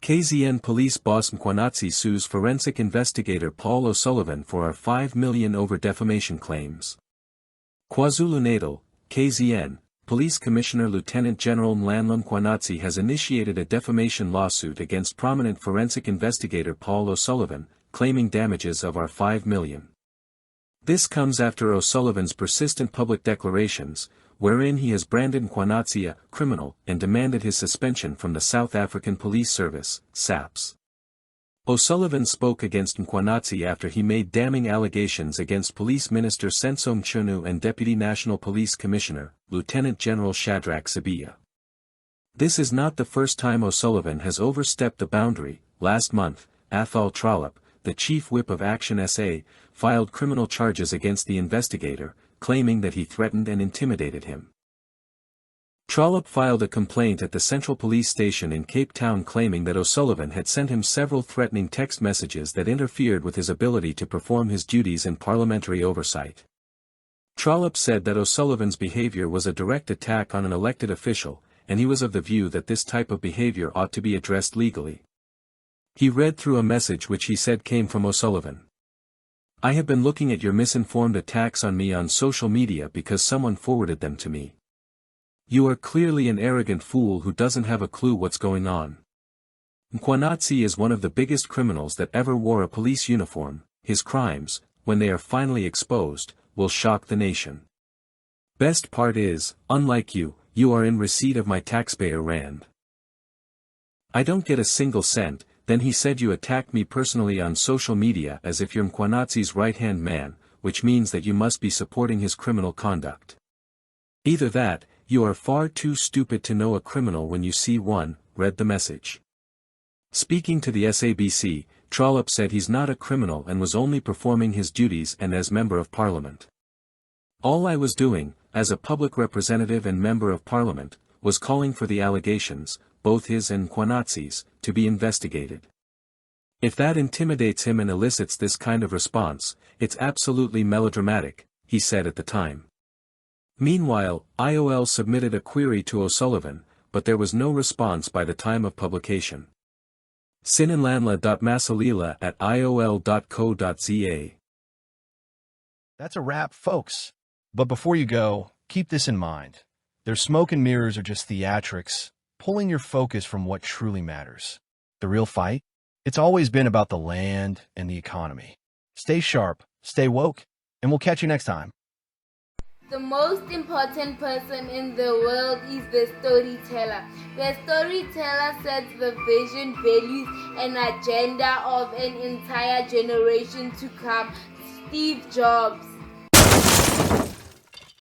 KZN police boss Mkhwanazi sues forensic investigator Paul O'Sullivan for R5 million over defamation claims. KwaZulu-Natal, KZN, Police Commissioner Lieutenant General Nhlanhla Mkhwanazi has initiated a defamation lawsuit against prominent forensic investigator Paul O'Sullivan, claiming damages of R5 million. This comes after O'Sullivan's persistent public declarations, wherein he has branded Mkhwanazi a criminal and demanded his suspension from the South African Police Service, SAPS. O'Sullivan spoke against Mkhwanazi after he made damning allegations against Police Minister Senzo Mchunu and Deputy National Police Commissioner, Lieutenant General Shadrack Sibiya. This is not the first time O'Sullivan has overstepped the boundary. Last month, Athol Trollip, the Chief Whip of ActionSA, filed criminal charges against the investigator, claiming that he threatened and intimidated him. Trollip filed a complaint at the Central Police Station in Cape Town claiming that O'Sullivan had sent him several threatening text messages that interfered with his ability to perform his duties in parliamentary oversight. Trollip said that O'Sullivan's behavior was a direct attack on an elected official, and he was of the view that this type of behavior ought to be addressed legally. He read through a message which he said came from O'Sullivan. "I have been looking at your misinformed attacks on me on social media because someone forwarded them to me. You are clearly an arrogant fool who doesn't have a clue what's going on. Mkhwanazi is one of the biggest criminals that ever wore a police uniform. His crimes, when they are finally exposed, will shock the nation. Best part is, unlike you, you are in receipt of my taxpayer rand. I don't get a single cent." Then he said, "You attacked me personally on social media as if you're Mkhwanazi's right-hand man, which means that you must be supporting his criminal conduct. Either that, you are far too stupid to know a criminal when you see one," read the message. Speaking to the SABC, Trollip said he's not a criminal and was only performing his duties and as Member of Parliament. "All I was doing, as a public representative and Member of Parliament, was calling for the allegations, both his and Mkhwanazi's, to be investigated. If that intimidates him and elicits this kind of response, it's absolutely melodramatic," he said at the time. Meanwhile, IOL submitted a query to O'Sullivan, but there was no response by the time of publication. Nhlanhla.masalila@iol.co.za. That's a wrap, folks. But before you go, keep this in mind. Their smoke and mirrors are just theatrics, pulling your focus from what truly matters. The real fight? It's always been about the land and the economy. Stay sharp, stay woke, and we'll catch you next time. The most important person in the world is the storyteller. The storyteller sets the vision, values, and agenda of an entire generation to come. Steve Jobs.